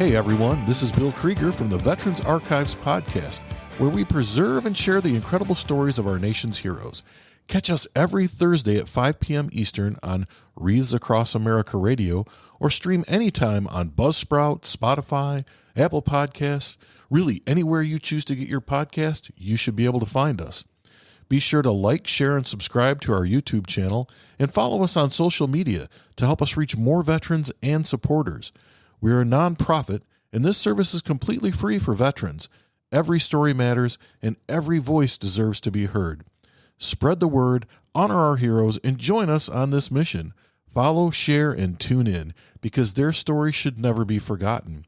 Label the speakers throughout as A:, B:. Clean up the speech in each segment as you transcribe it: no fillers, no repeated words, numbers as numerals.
A: Hey everyone, this is Bill Krieger from the Veterans Archives podcast, where we preserve and share the incredible stories of our nation's heroes. Catch us every Thursday at 5 p.m. Eastern on Wreaths Across America Radio, or stream anytime on Buzzsprout, Spotify, Apple Podcasts. Really, anywhere you choose to get your podcast, you should be able to find us. Be sure to like, share, and subscribe to our YouTube channel, and follow us on social media to help us reach more veterans and supporters. We are a nonprofit, and this service is completely free for veterans. Every story matters, and every voice deserves to be heard. Spread the word, honor our heroes, and join us on this mission. Follow, share, and tune in, because their story should never be forgotten.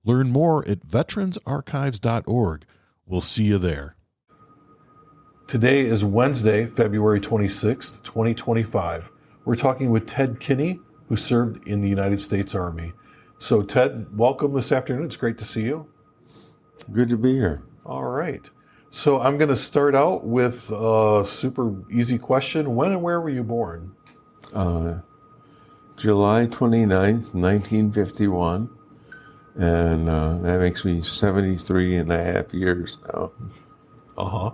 A: Learn more at veteransarchives.org. We'll see you there. Today is Wednesday, February 26th, 2025. We're talking with Ted Kinnee, who served in the United States Army. So, Ted, welcome this afternoon. It's great to see you.
B: Good to be here.
A: All right. So I'm going to start out with a super easy question. When and where were you born?
B: July 29th, 1951. And that makes me 73 and a half years now.
A: Uh-huh.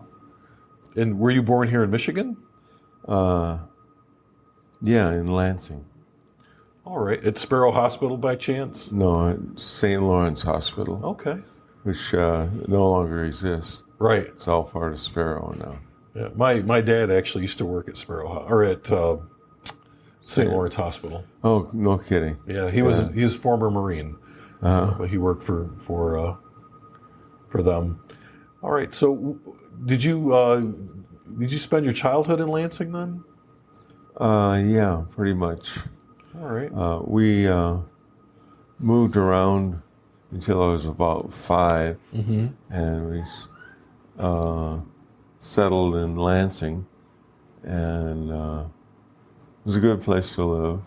A: And were you born here in Michigan?
B: Yeah, in Lansing.
A: All right. At Sparrow Hospital by chance?
B: No, at St. Lawrence Hospital.
A: Okay.
B: Which no longer exists.
A: Right.
B: It's all part of Sparrow now.
A: Yeah. My dad actually used to work at St. Lawrence Hospital.
B: Oh, no kidding.
A: Yeah, he was a former Marine, but he worked for them. All right. So, did you spend your childhood in Lansing then?
B: Yeah, pretty much.
A: All right.
B: We moved around until I was about 5, and we settled in Lansing, and it was a good place to live.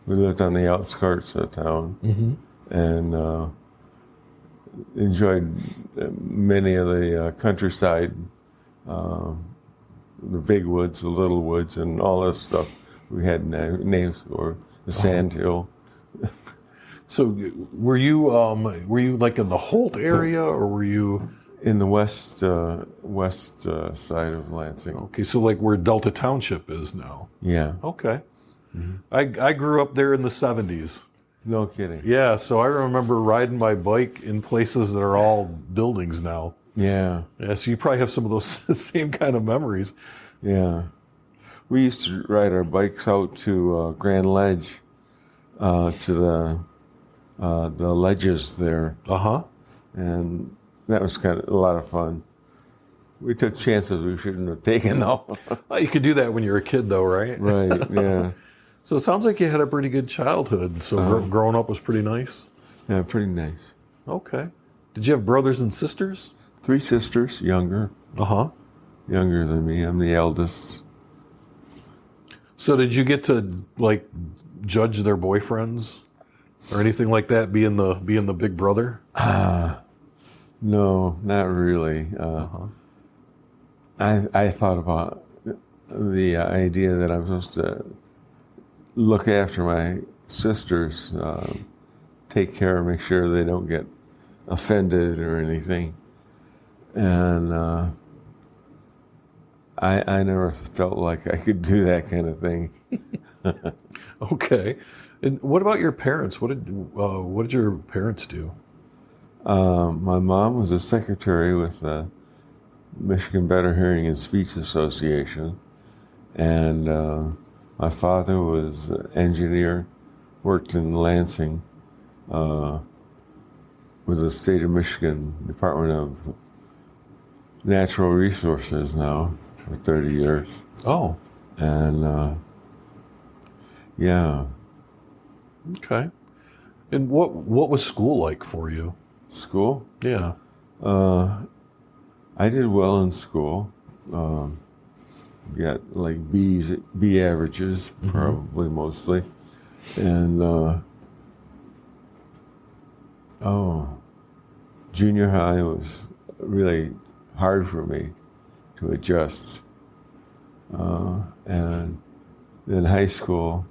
B: We lived on the outskirts of town, and enjoyed many of the countryside, the big woods, the little woods, and all this stuff. We had names for the Sand Hill.
A: So, were you like in the Holt area, or were you
B: in the west side of Lansing?
A: Okay, so like where Delta Township is now.
B: Yeah.
A: Okay. I grew up there in the 70s.
B: No kidding.
A: Yeah, so I remember riding my bike in places that are all buildings now.
B: Yeah.
A: Yeah, so you probably have some of those same kind of memories.
B: Yeah. We used to ride our bikes out to Grand Ledge, to the ledges there. And that was kind of a lot of fun. We took chances we shouldn't have taken, though.
A: Well, you could do that when you're a kid, though, right?
B: Right, yeah.
A: So it sounds like you had a pretty good childhood. So growing up was pretty nice?
B: Yeah, pretty nice.
A: Okay. Did you have brothers and sisters?
B: 3 sisters, younger. Younger than me. I'm the eldest.
A: So did you get to, like, judge their boyfriends or anything like that, being the big brother?
B: No, not really. I thought about the idea that I'm supposed to look after my sisters, take care, make sure they don't get offended or anything. And I never felt like I could do that kind of thing.
A: Okay. And what about your parents? What did your parents do?
B: My mom was a secretary with the Michigan Better Hearing and Speech Association, and my father was an engineer, worked in Lansing with the state of Michigan Department of Natural Resources now for 30 years.
A: Oh.
B: And yeah.
A: Okay. And what was school like for you?
B: School?
A: Yeah.
B: I did well in school. Got like B averages, probably mostly. And junior high was really hard for me to adjust. And then high school,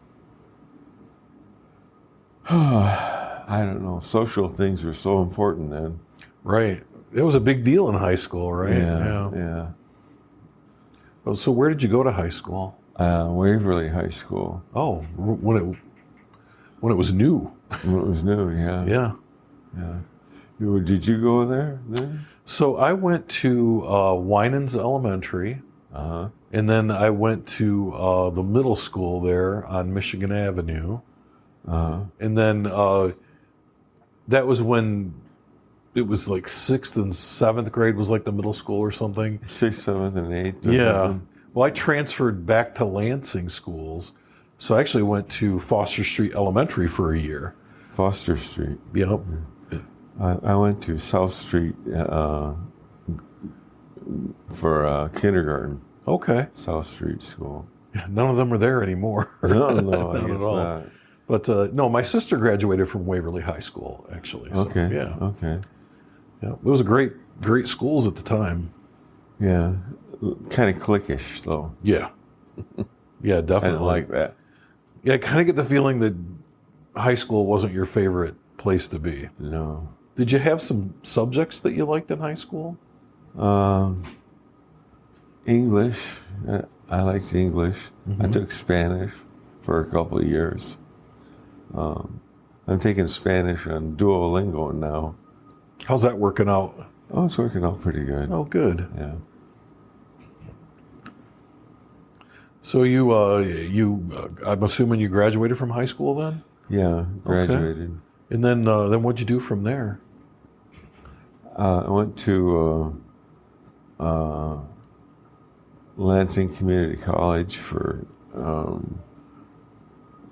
B: I I don't know. Social things were so important then.
A: Right. It was a big deal in high school, right?
B: Yeah.
A: Oh, so where did you go to high school?
B: Waverly High School.
A: Oh, when it was new.
B: When it was new, yeah.
A: Yeah.
B: Did you go there then?
A: So I went to Winans Elementary, and then I went to the middle school there on Michigan Avenue, and then that was when it was like 6th and 7th grade was like the middle school or something.
B: 6th, 7th, and 8th.
A: Yeah. Well, I transferred back to Lansing schools, so I actually went to Foster Street Elementary for a year.
B: Foster Street.
A: Yep.
B: I went to South Street for kindergarten.
A: Okay.
B: South Street School.
A: None of them are there anymore.
B: No, I
A: Not
B: guess
A: at all.
B: not.
A: But no, my sister graduated from Waverly High School, actually. So,
B: Okay.
A: Yeah.
B: Okay.
A: Yeah. It was a great schools at the time.
B: Yeah. Kind of cliquish, though.
A: Yeah. Yeah,
B: I
A: definitely.
B: didn't like that.
A: Yeah, I kind of get the feeling that high school wasn't your favorite place to be.
B: No.
A: Did you have some subjects that you liked in high school?
B: English. I liked English. I took Spanish for a couple of years. I'm taking Spanish on Duolingo now.
A: How's that working out?
B: Oh, it's working out pretty good.
A: Oh, good.
B: Yeah.
A: So I'm assuming you graduated from high school then?
B: Yeah, graduated.
A: And then what'd you do from there?
B: I went to Lansing Community College for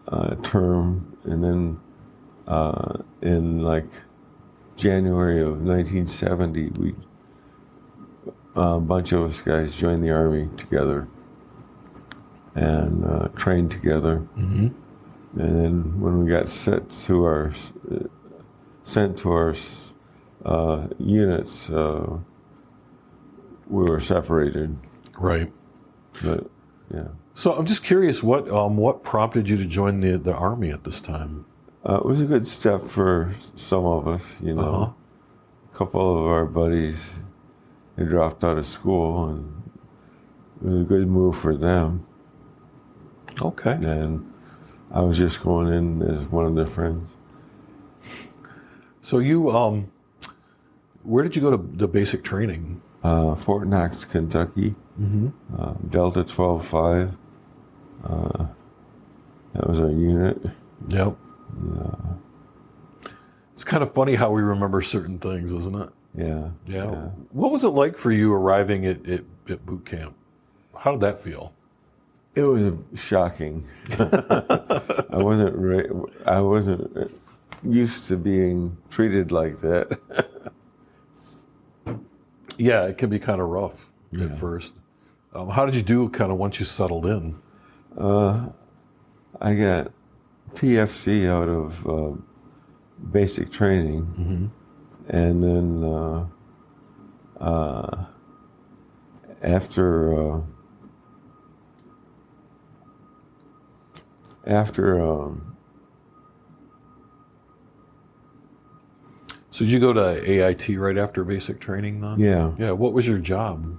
B: a term, and then in like January of 1970, a bunch of us guys joined the Army together and trained together. Mm-hmm. And then when we got sent to our units, we were separated.
A: Right.
B: But yeah.
A: So I'm just curious, what prompted you to join the Army at this time?
B: It was a good step for some of us, you know. A couple of our buddies had dropped out of school, and it was a good move for them.
A: Okay.
B: And I was just going in as one of their friends.
A: So you, where did you go to the basic training?
B: Fort Knox, Kentucky. Delta 12-5. That was our unit.
A: Yep. It's kind of funny how we remember certain things, isn't it?
B: Yeah.
A: What was it like for you arriving at boot camp? How did that feel?
B: It was shocking. I wasn't used to being treated like that.
A: Yeah, it can be kind of rough at first. How did you do kind of once you settled in?
B: I got PFC out of basic training, and then after
A: So did you go to AIT right after basic training then?
B: Yeah.
A: Yeah. What was your job?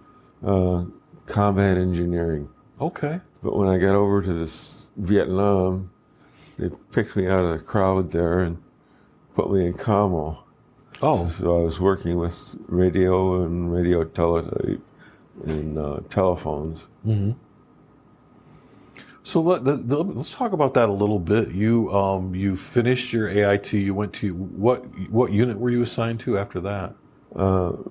B: combat engineering.
A: Okay.
B: But when I got over to this Vietnam, they picked me out of the crowd there and put me in commo.
A: Oh.
B: So I was working with radio and radio teletype and telephones.
A: Mm-hmm. So let's talk about that a little bit. You finished your AIT. You went to what unit were you assigned to after that?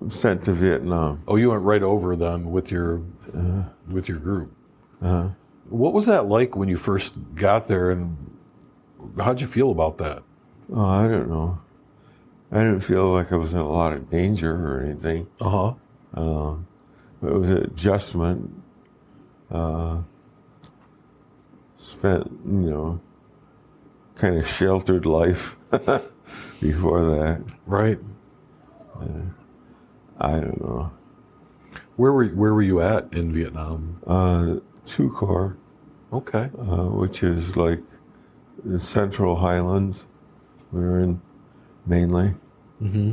B: Sent to Vietnam.
A: Oh, you went right over then with your group.
B: Uh-huh.
A: What was that like when you first got there, and how'd you feel about that?
B: Oh, I don't know. I didn't feel like I was in a lot of danger or anything.
A: Uh-huh.
B: It was an adjustment. Spent, kind of sheltered life before that.
A: Right.
B: I don't know.
A: Where were you at in Vietnam?
B: 2 Corps.
A: Okay.
B: Which is like the Central Highlands. We were in mainly.
A: Mm-hmm.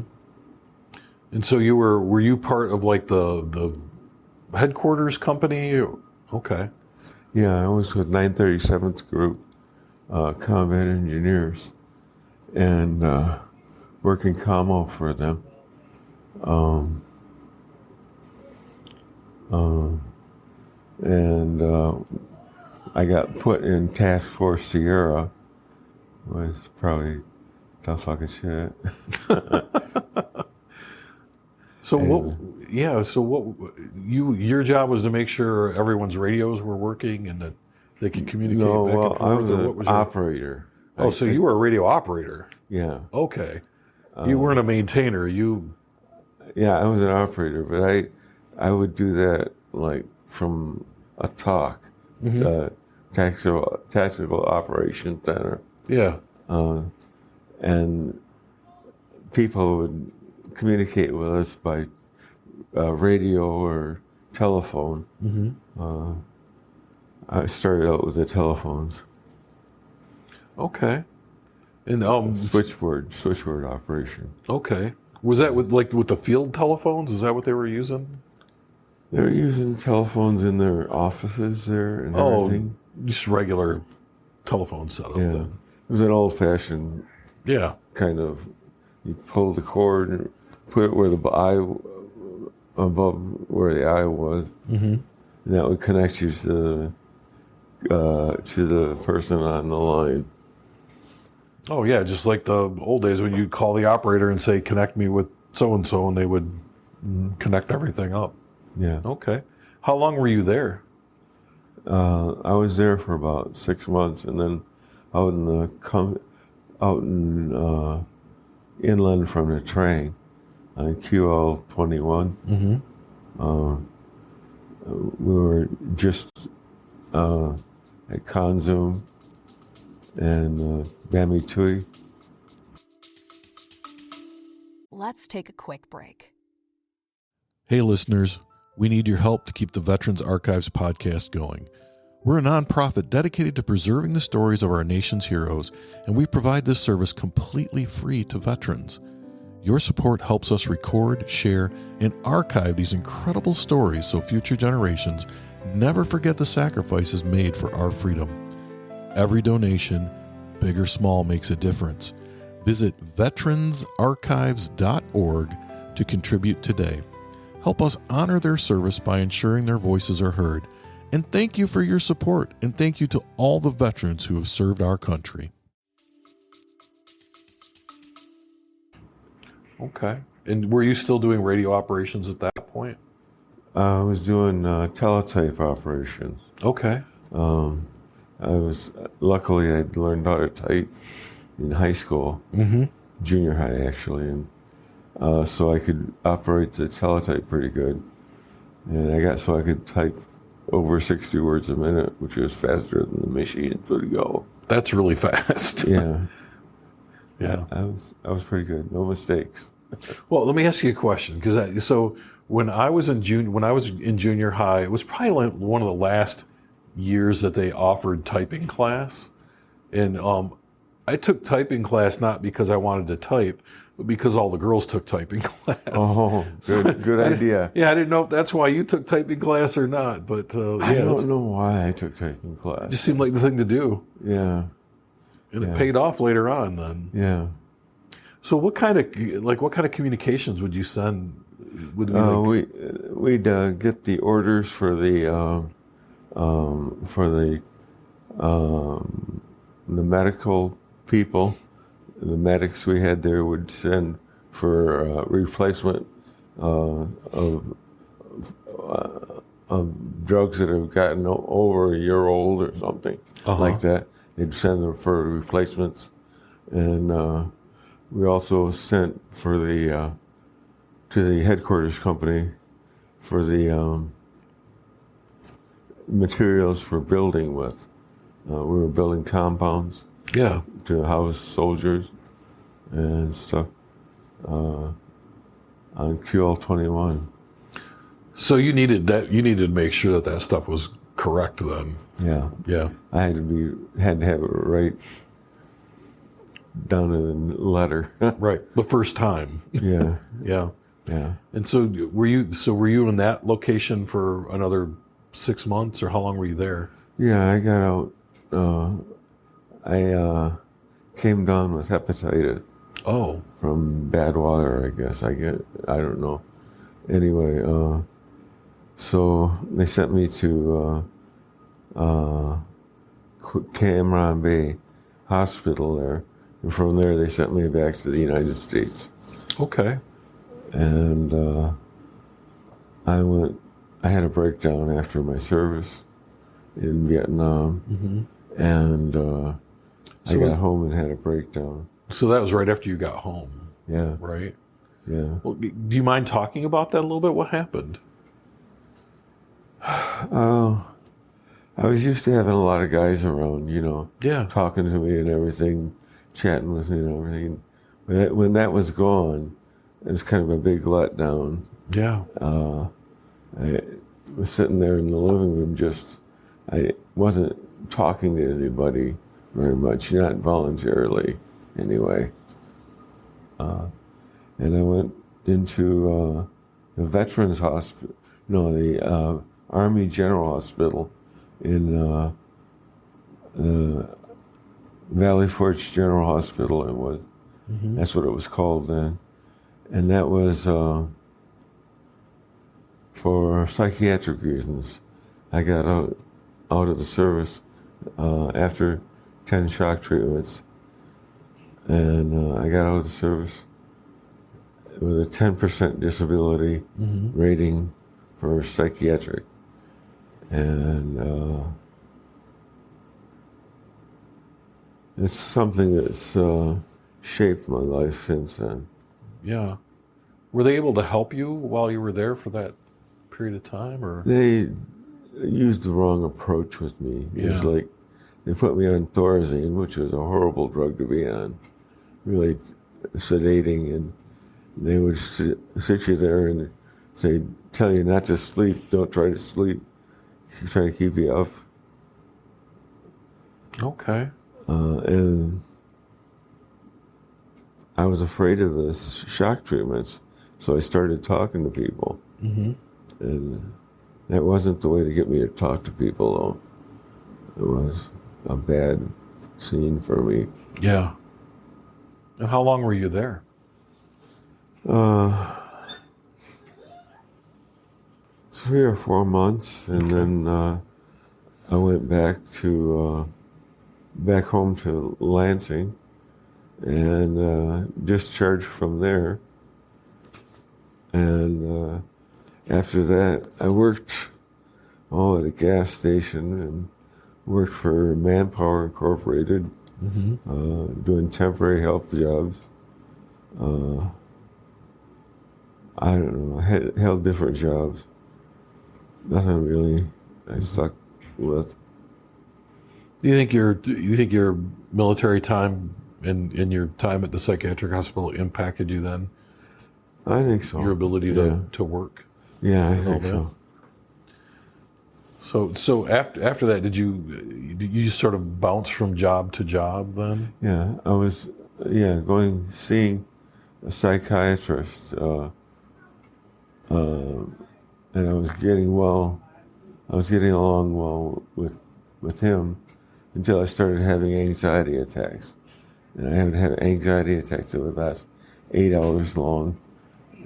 A: And so were you part of like the headquarters company? Okay.
B: Yeah, I was with 937th Group, combat engineers, and working commo for them. And I got put in Task Force Sierra, was probably tough fucking shit.
A: So your job was to make sure everyone's radios were working and that they could communicate
B: No,
A: back
B: well,
A: and forth?
B: I was
A: or
B: an
A: what was your...
B: operator.
A: Oh, so you were a radio operator.
B: Yeah.
A: Okay. You weren't a maintainer.
B: Yeah, I was an operator, but I would do that like from a talk, tactical operations center.
A: Yeah.
B: And people would communicate with us by radio or telephone.
A: Mm-hmm.
B: I started out with the telephones.
A: Okay. And
B: switchboard operation.
A: Okay. Was that with the field telephones? Is that what they were using?
B: They were using telephones in their offices there and everything.
A: Just regular telephone setup.
B: Yeah.
A: Then.
B: It was an old-fashioned kind of, you pull the cord and put it where the eye, above where the eye was. Mm-hmm. And that would connect you to the person on the line.
A: Oh, yeah, just like the old days when you'd call the operator and say, connect me with so-and-so, and they would connect everything up.
B: Yeah.
A: Okay. How long were you there?
B: I was there for about 6 months, and then out in inland from the train on QL 21. Mm-hmm. We were just at Kanzum and Bamitui.
C: Let's take a quick break.
A: Hey, listeners, we need your help to keep the Veterans Archives podcast going. We're a nonprofit dedicated to preserving the stories of our nation's heroes, and we provide this service completely free to veterans. Your support helps us record, share, and archive these incredible stories so future generations never forget the sacrifices made for our freedom. Every donation, big or small, makes a difference. Visit veteransarchives.org to contribute today. Help us honor their service by ensuring their voices are heard. And thank you for your support, and thank you to all the veterans who have served our country. Okay. And were you still doing radio operations at that point?
B: I was doing teletype operations.
A: Okay.
B: Luckily I'd learned how to type in high school, junior high actually, and so I could operate the teletype pretty good. And I could type over 60 words a minute, which was faster than the machine would go.
A: That's really fast.
B: Yeah.
A: Yeah.
B: I was pretty good. No mistakes.
A: Well, let me ask you a question, because when I was in junior high, it was probably like one of the last years that they offered typing class, and I took typing class not because I wanted to type, but because all the girls took typing class.
B: Oh, good idea.
A: I didn't know if that's why you took typing class or not, but
B: I don't know why I took typing class.
A: It just seemed like the thing to do.
B: Yeah.
A: And it paid off later on then.
B: Yeah.
A: So what kind of communications would you send?
B: We'd get the orders for the medical people. The medics we had there would send for replacement of drugs that have gotten over a year old or something like that. They'd send them for replacements, and we also sent for the to the headquarters company for the materials for building with. We were building compounds.
A: Yeah.
B: To house soldiers and stuff on QL 21.
A: So you needed to make sure that stuff was correct then.
B: Yeah.
A: Yeah.
B: I had to have it right. down in the letter.
A: Right. The first time.
B: Yeah,
A: Yeah.
B: yeah.
A: And so were you in that location for another 6 months, or how long were you there?
B: Yeah, I got out. I came down with hepatitis
A: Oh.
B: from bad water, I guess. I don't know. Anyway, so they sent me to Cameron Bay Hospital there. And from there, they sent me back to the United States.
A: Okay.
B: And I had a breakdown after my service in Vietnam.
A: Mm-hmm.
B: And I got home and had a breakdown.
A: So that was right after you got home.
B: Yeah.
A: Right?
B: Yeah.
A: Well, do you mind talking about that a little bit? What happened?
B: I was used to having a lot of guys around,
A: Yeah.
B: talking to me and everything, chatting with me and everything. When that was gone, it was kind of a big letdown.
A: Yeah.
B: I was sitting there in the living room I wasn't talking to anybody very much, not voluntarily anyway. And I went into the Veterans Hospital, the Army General Hospital in Valley Forge General Hospital, it was. Mm-hmm. That's what it was called then. And that was for psychiatric reasons. I got out of the service after 10 shock treatments. And I got out of the service with a 10% disability rating for psychiatric. And it's something that's shaped my life since then.
A: Yeah. Were they able to help you while you were there for that period of time, or?
B: They used the wrong approach with me. It was like they put me on Thorazine, which was a horrible drug to be on, really sedating, and they would sit you there and tell you not to sleep, don't try to sleep, try to keep you up.
A: Okay.
B: And I was afraid of the shock treatments, so I started talking to people. Mm-hmm. And that wasn't the way to get me to talk to people, though. It was a bad scene for me.
A: Yeah. And how long were you there?
B: 3 or 4 months, and then I went back home to Lansing, and discharged from there. And after that, I worked at a gas station and worked for Manpower Incorporated, doing temporary help jobs. I don't know, I held different jobs. Nothing really I stuck with.
A: Do you think your military time and your time at the psychiatric hospital impacted you then?
B: I think so.
A: Your ability to work?
B: Yeah, I think so.
A: So after that, did you sort of bounce from job to job then?
B: Yeah, I was seeing a psychiatrist, and I was getting along well with him until I started having anxiety attacks. And I haven't had anxiety attacks that would last 8 hours long.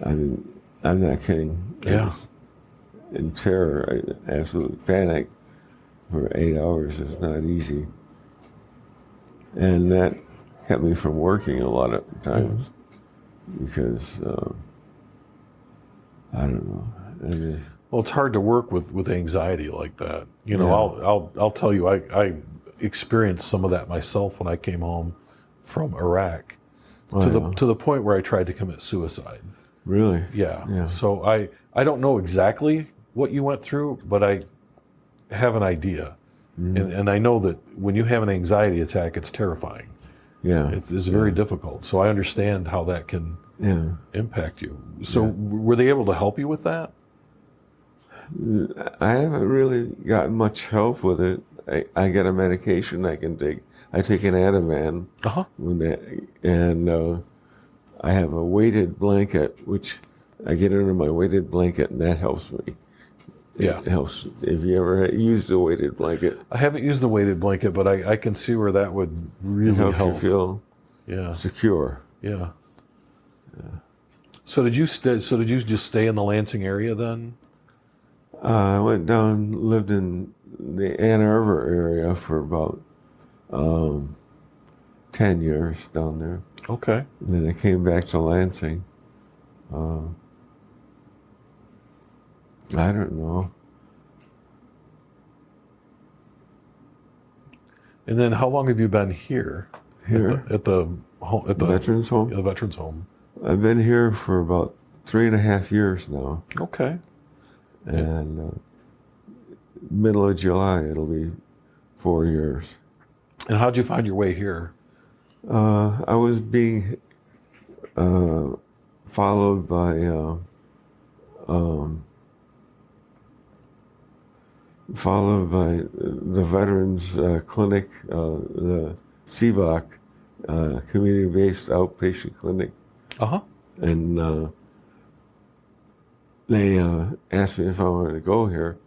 B: I mean, I'm not kidding.
A: Yeah.
B: I was in terror, absolute panic for 8 hours is not easy. And that kept me from working a lot of times because, I don't know.
A: Well, it's hard to work with anxiety like that. I'll tell you, I experienced some of that myself when I came home from Iraq, to the point where I tried to commit suicide.
B: Really?
A: Yeah. So I don't know exactly what you went through, but I have an idea. Mm-hmm. And I know that when you have an anxiety attack, it's terrifying.
B: Yeah.
A: It's very difficult. So I understand how that can impact you. So were they able to help you with that?
B: I haven't really gotten much help with it. I get a medication I can take. I take an Ativan, and I have a weighted blanket, which I get under my weighted blanket, and that helps me.
A: Yeah.
B: It helps. If you ever used a weighted blanket,
A: I haven't used the weighted blanket, but I can see where that would really
B: it helps
A: help.
B: you feel secure.
A: Yeah. So did you just stay in the Lansing area then?
B: I went down, lived in the Ann Arbor area for about 10 years down there.
A: Okay.
B: And then I came back to Lansing. I don't know.
A: And then how long have you been here?
B: Here?
A: At the
B: Veterans home?
A: The veterans home.
B: I've been here for about 3.5 years now.
A: Okay.
B: And middle of July, it'll be 4 years.
A: And how'd you find your way here?
B: I was being followed by the Veterans Clinic, the CVOC, community-based outpatient clinic. And they asked me if I wanted to go here.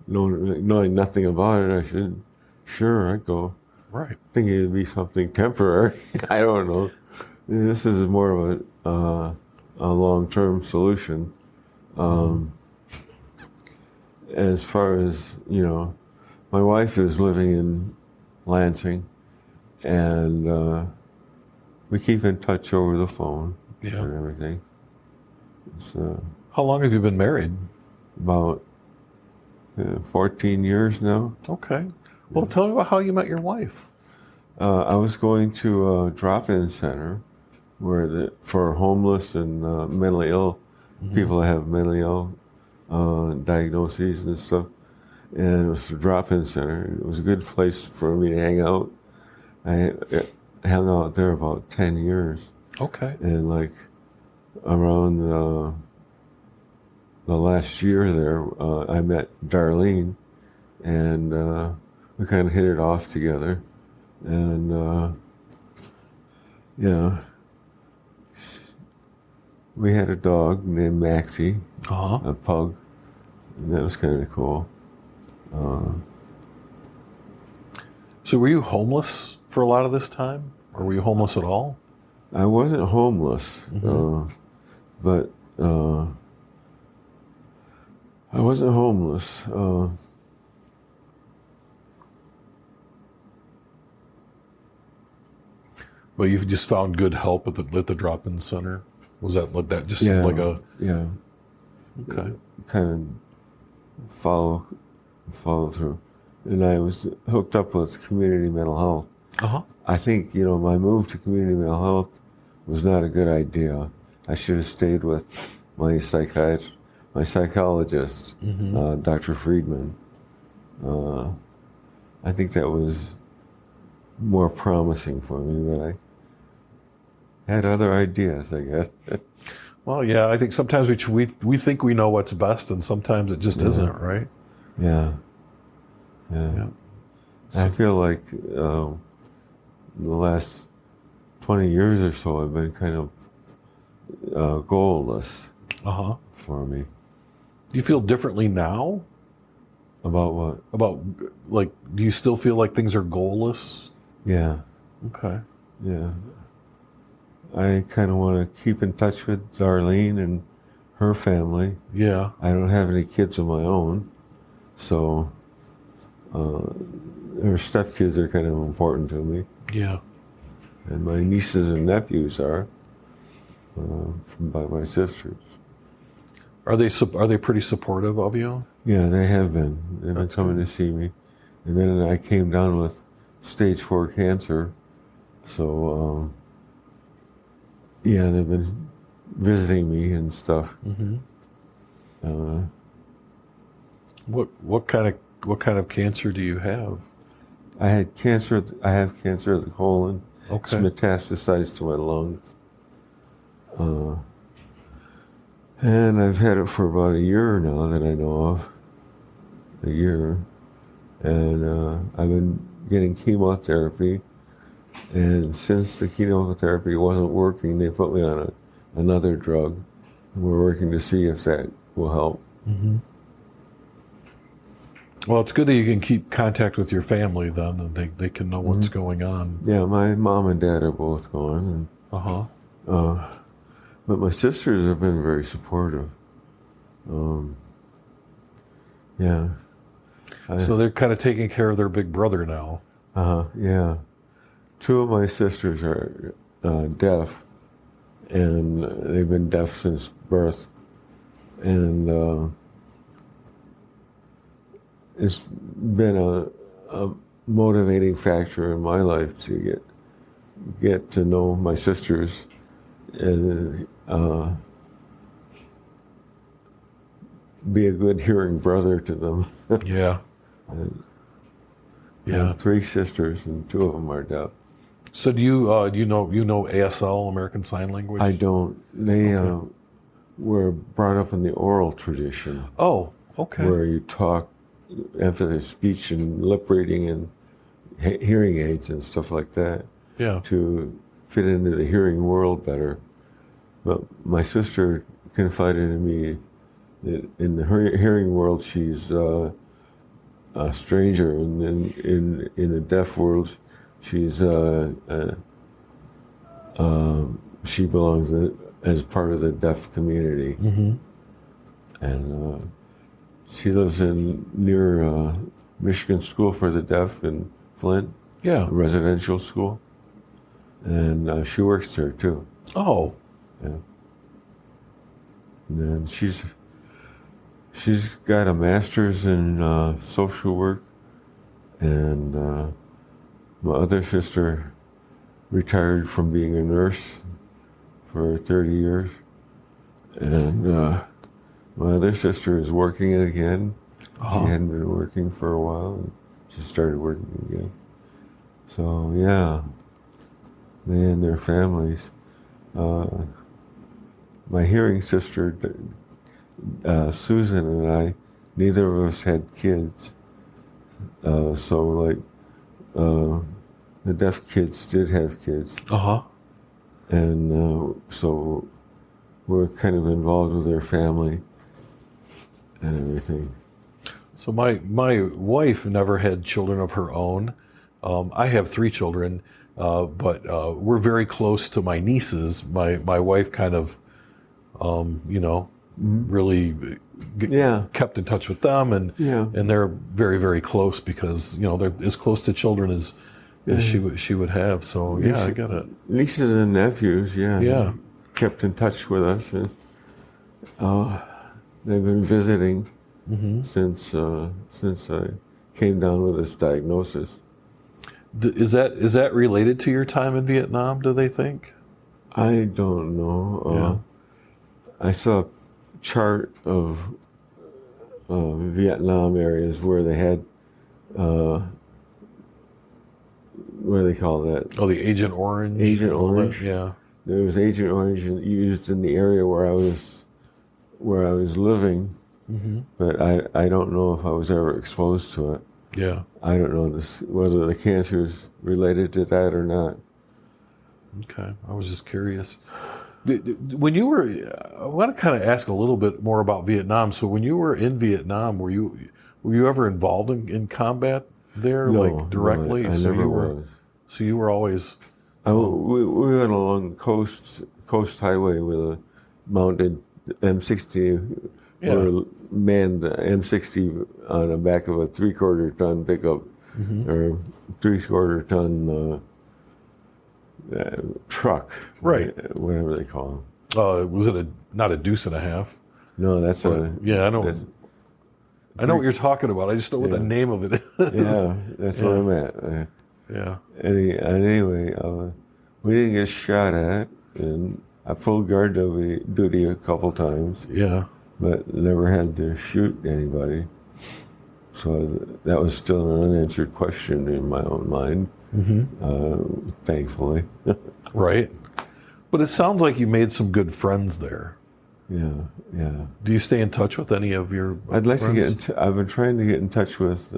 B: Knowing nothing about it, I said, sure, I'd go.
A: Right.
B: Thinking it'd be something temporary. I don't know. This is more of a long-term solution. As far as, my wife is living in Lansing, and we keep in touch over the phone and everything.
A: How long have you been married?
B: About 14 years now.
A: Okay. Well, tell me about how you met your wife.
B: I was going to a drop-in center for homeless and mentally ill people that have mentally ill diagnoses and stuff. And it was a drop-in center. It was a good place for me to hang out. I hung out there about 10 years.
A: Okay.
B: And around the last year there, I met Darlene, and we kind of hit it off together. And we had a dog named Maxie, a pug, and that was kind of cool.
A: So were you homeless for a lot of this time? Or were you homeless at all?
B: I wasn't homeless, but I wasn't homeless.
A: But you just found good help at the drop-in center? Was that like that? Just like a...
B: Yeah.
A: Okay.
B: Kind of follow through. And I was hooked up with community mental health. I think, my move to community mental health was not a good idea. I should have stayed with my psychologist, Dr. Friedman. I think that was more promising for me, but I had other ideas, I guess.
A: Well, yeah, I think sometimes we think we know what's best, and sometimes it just isn't, right?
B: Yeah. I feel like the last 20 years or so I've been kind of goalless for me.
A: Do you feel differently now?
B: About what?
A: About, do you still feel like things are goalless?
B: Yeah.
A: Okay.
B: Yeah. I kind of want to keep in touch with Darlene and her family.
A: Yeah.
B: I don't have any kids of my own, so her stepkids are kind of important to me.
A: Yeah.
B: And my nieces and nephews are by my sisters.
A: Are they pretty supportive of you?
B: Yeah, they have been. They've been coming to see me. And then I came down with stage 4 cancer. So, they've been visiting me and stuff.
A: What kind of cancer do you have?
B: I have cancer of the colon.
A: Okay.
B: It's metastasized to my lungs. And I've had it for about a year now that I know of. A year. and I've been getting chemotherapy. And since the chemotherapy wasn't working, they put me on another drug. We're working to see if that will help.
A: Mm-hmm. Well, it's good that you can keep contact with your family then, and they can know what's going on.
B: Yeah, my mom and dad are both gone. And, but my sisters have been very supportive. Yeah.
A: So they're kind of taking care of their big brother now.
B: Yeah. Two of my sisters are deaf, and they've been deaf since birth. And it's been a motivating factor in my life to get to know my sisters and be a good hearing brother to them.
A: Yeah.
B: I have 3 sisters, and 2 of them are deaf.
A: So do you know ASL, American Sign Language?
B: I don't. They were brought up in the oral tradition.
A: Oh, okay.
B: Where you talk, emphasize speech and lip reading and hearing aids and stuff like that.
A: Yeah.
B: To fit into the hearing world better. But my sister confided in me that in the hearing world she's a stranger, and in the deaf world she's she belongs as part of the deaf community. Mm-hmm. And she lives near Michigan School for the Deaf in Flint.
A: Yeah.
B: A residential school. And she works there too.
A: Oh.
B: Yeah. And then she's got a master's in social work, and my other sister retired from being a nurse for 30 years, and my other sister is working again. She hadn't been working for a while, and she started working again. So yeah, they and their families. My hearing sister, Susan, and I, neither of us had kids. So like, the deaf kids did have kids. And so we're kind of involved with their family and everything.
A: So my wife never had children of her own. I have 3 children, but we're very close to my nieces. My wife kind of, really kept in touch with them, and they're very, very close because they're as close to children as she would have. So I get it.
B: Nieces and nephews, kept in touch with us, and they've been visiting since I came down with this diagnosis.
A: Is that related to your time in Vietnam, do they think?
B: I don't know. I saw a chart of Vietnam areas where they had, what do they call that?
A: Oh, the Agent Orange.
B: Agent Orange.
A: Yeah.
B: There was Agent Orange used in the area where I was living, but I don't know if I was ever exposed to it.
A: Yeah.
B: I don't know whether the cancer is related to that or not.
A: Okay, I was just curious. When you were, I want to kind of ask a little bit more about Vietnam. So when you were in Vietnam, were you ever involved in combat there, like directly?
B: No, I never was.
A: So you were always.
B: We went along the coast highway with a mounted M60, or manned M60 on the back of a 3/4 ton pickup, or 3/4 ton truck,
A: right?
B: Whatever they call
A: them. Was it not a deuce and a half?
B: No, that's
A: I know. I know what you're talking about. I just don't know what the name of it is.
B: Yeah, that's where I'm at.
A: Yeah.
B: Anyway, we didn't get shot at, and I pulled guard duty a couple times.
A: Yeah.
B: But never had to shoot anybody. So that was still an unanswered question in my own mind, thankfully.
A: Right. But it sounds like you made some good friends there.
B: Yeah.
A: Do you stay in touch with any of your
B: I'd like
A: friends?
B: to I've been trying to get in touch with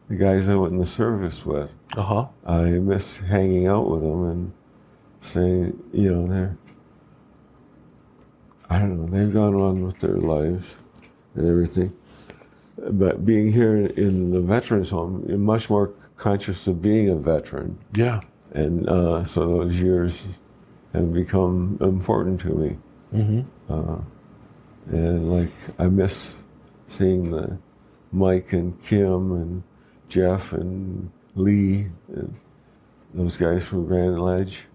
B: the guys I went in the service with.
A: Uh-huh.
B: I miss hanging out with them and saying, I don't know, they've gone on with their lives and everything. But being here in the veterans home, you're much more conscious of being a veteran.
A: Yeah.
B: And so those years have become important to me.
A: Mm-hmm.
B: And like, I miss seeing the Mike and Kim and Jeff and Lee and those guys from Grand Ledge.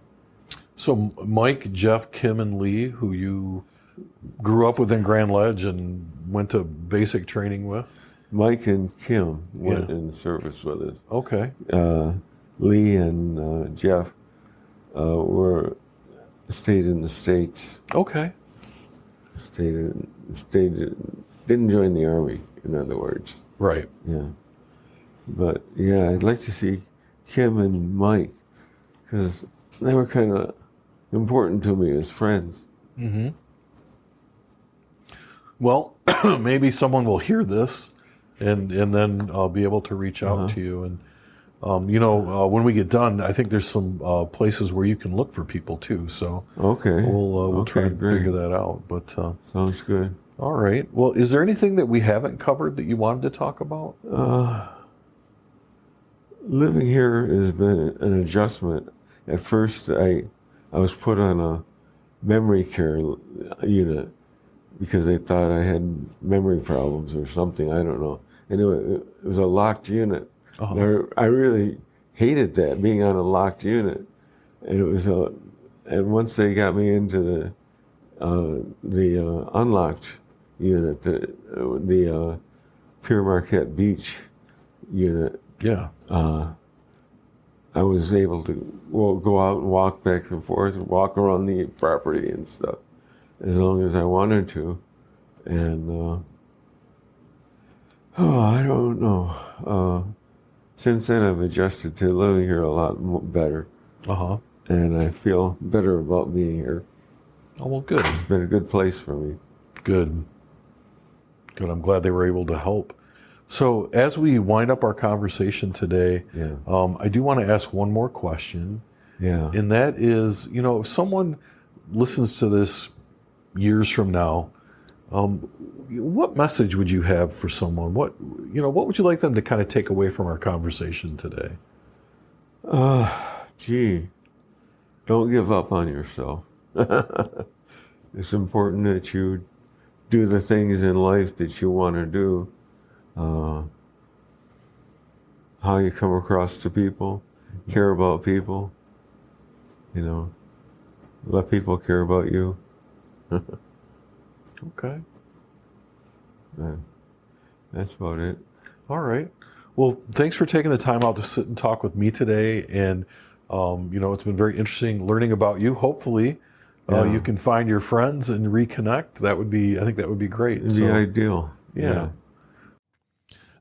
A: So Mike, Jeff, Kim, and Lee, who you grew up with in Grand Ledge and went to basic training with?
B: Mike and Kim went in service with us.
A: Okay.
B: Lee and Jeff stayed in the States.
A: Okay.
B: Didn't join the Army, in other words.
A: Right.
B: Yeah. But yeah, I'd like to see Kim and Mike, because they were kind of important to me as friends.
A: Mm-hmm. Well, maybe someone will hear this and then I'll be able to reach out to you. And, when we get done, I think there's some places where you can look for people too. So
B: okay,
A: we'll try to figure that out. But
B: sounds good.
A: All right. Well, is there anything that we haven't covered that you wanted to talk about?
B: Living here has been an adjustment. At first, I was put on a memory care unit because they thought I had memory problems or something. I don't know. Anyway, it was a locked unit. Uh-huh. I really hated that, being on a locked unit. And it was and once they got me into the unlocked unit, the Pure Marquette Beach unit.
A: Yeah.
B: I was able to go out and walk back and forth and walk around the property and stuff as long as I wanted to. And, I don't know. Since then, I've adjusted to living here a lot better.
A: Uh-huh.
B: And I feel better about being here.
A: Oh, well, good.
B: It's been a good place for me.
A: Good. Good. I'm glad they were able to help. So as we wind up our conversation today, I do want to ask one more question.
B: Yeah.
A: And that is, if someone listens to this years from now, what message would you have for someone? What would you like them to kind of take away from our conversation today?
B: Don't give up on yourself. It's important that you do the things in life that you want to do. How you come across to people, care about people, let people care about you.
A: Okay.
B: That's about it.
A: All right. Well, thanks for taking the time out to sit and talk with me today. And, it's been very interesting learning about you. Hopefully, you can find your friends and reconnect. I think that would be great.
B: It'd be ideal.
A: Yeah.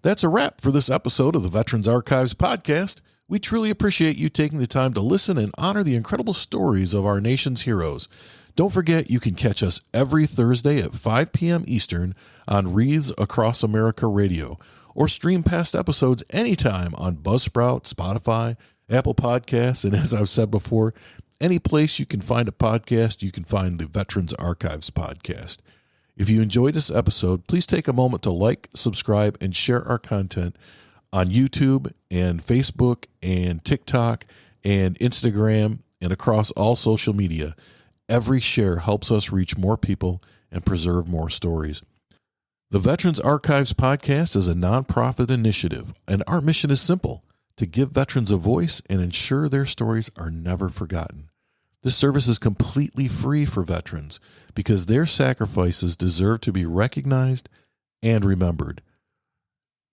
A: That's a wrap for this episode of the Veterans Archives podcast. We truly appreciate you taking the time to listen and honor the incredible stories of our nation's heroes. Don't forget, you can catch us every Thursday at 5 p.m. Eastern on Wreaths Across America Radio, or stream past episodes anytime on Buzzsprout, Spotify, Apple Podcasts, and as I've said before, any place you can find a podcast, you can find the Veterans Archives podcast. If you enjoyed this episode, please take a moment to like, subscribe, and share our content on YouTube and Facebook and TikTok and Instagram and across all social media. Every share helps us reach more people and preserve more stories. The Veterans Archives podcast is a nonprofit initiative, and our mission is simple: to give veterans a voice and ensure their stories are never forgotten. This service is completely free for veterans because their sacrifices deserve to be recognized and remembered.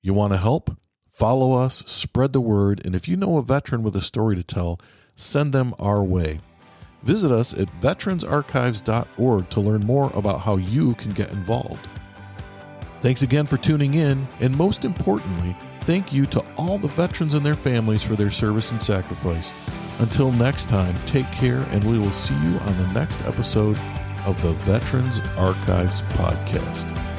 A: You want to help? Follow us, spread the word, and if you know a veteran with a story to tell, send them our way. Visit us at veteransarchives.org to learn more about how you can get involved. Thanks again for tuning in, and most importantly, thank you to all the veterans and their families for their service and sacrifice. Until next time, take care, and we will see you on the next episode of the Veterans Archives podcast.